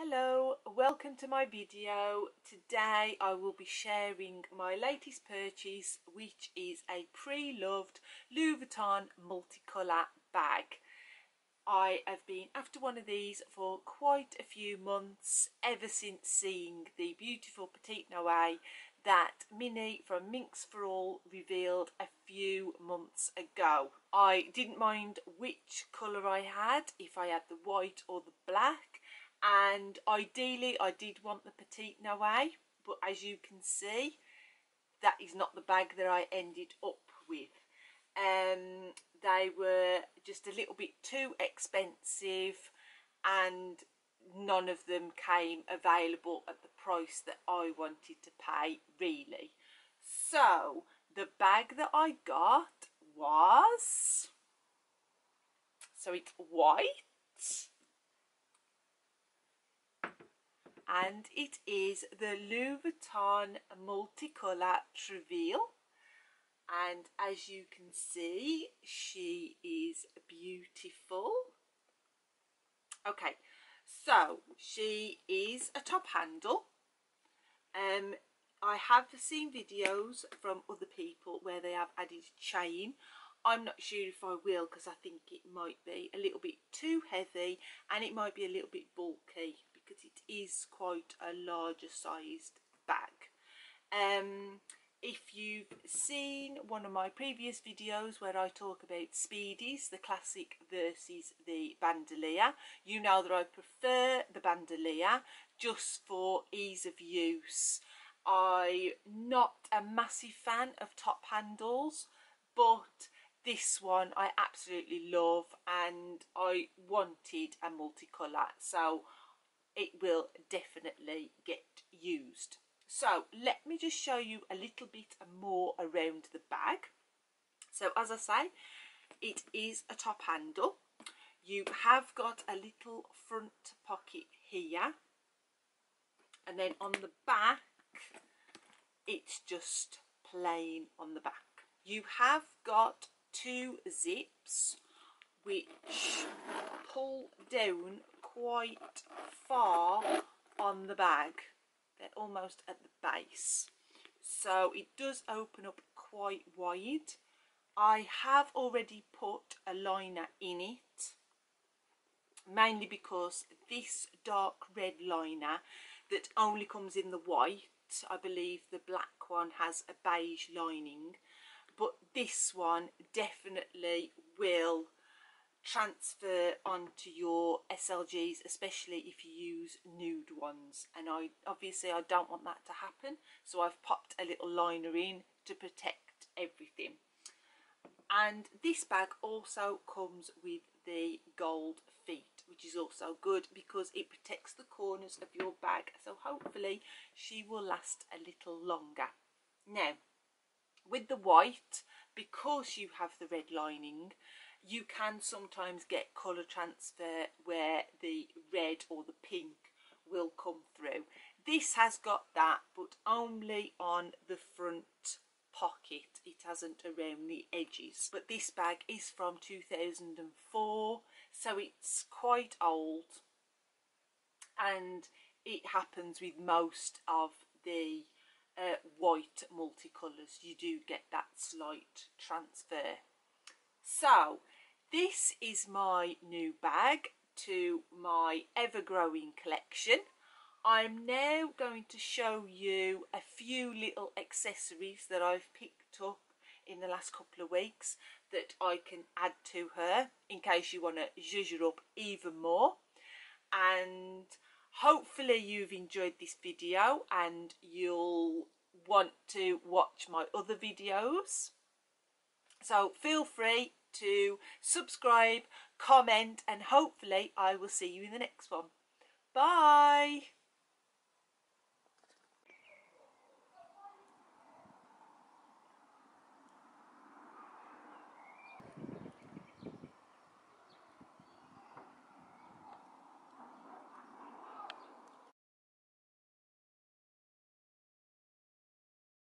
Hello, welcome to my video. Today I will be sharing my latest purchase, which is a pre-loved Louis Vuitton multicolor bag. I have been after one of these for quite a few months, ever since seeing the beautiful Petite Noir that Minnie from Minx for All revealed a few months ago. I didn't mind which colour I had, if I had the white or the black, and ideally I did want the Petite Noir, but as you can see, that is not the bag that I ended up with. They were just a little bit too expensive and none of them came available at the price that I wanted to pay, really. So the bag that I got was, so it's white and it is the Louis Vuitton Multicolor Trouville. And as you can see, she is beautiful. Okay, so she is a top handle. I have seen videos from other people where they have added chain. I'm not sure if I will, because I think it might be a little bit too heavy and it might be a little bit bulky because it is quite a larger sized bag. If you've seen one of my previous videos where I talk about speedies, the classic versus the bandolier, you know that I prefer the bandolier just for ease of use. I'm not a massive fan of top handles, but this one I absolutely love and I wanted a multicolour, so it will definitely get used. So let me just show you a little bit more around the bag. So as I say, it is a top handle. You have got a little front pocket here, and then on the back it's just plain on the back. You have got two zips which pull down quite far on the bag. They're almost at the base, so it does open up quite wide. I have already put a liner in it, mainly because this dark red liner that only comes in the white, I believe the black one has a beige lining, but this one definitely will transfer onto your SLGs, especially if you use nude ones, and obviously I don't want that to happen, so I've popped a little liner in to protect everything. And this bag also comes with the gold feet, which is also good because it protects the corners of your bag, so hopefully she will last a little longer. Now with the white, because you have the red lining, you can sometimes get colour transfer where the red or the pink will come through. This has got that, but only on the front pocket. It hasn't around the edges. But this bag is from 2004, so it's quite old, and it happens with most of the white multicolours. You do get that slight transfer. So this is my new bag to my ever-growing collection. I'm now going to show you a few little accessories that I've picked up in the last couple of weeks that I can add to her in case you want to zhuzh her up even more. And hopefully you've enjoyed this video and you'll want to watch my other videos. So feel free to subscribe, comment, and hopefully I will see you in the next one. Bye!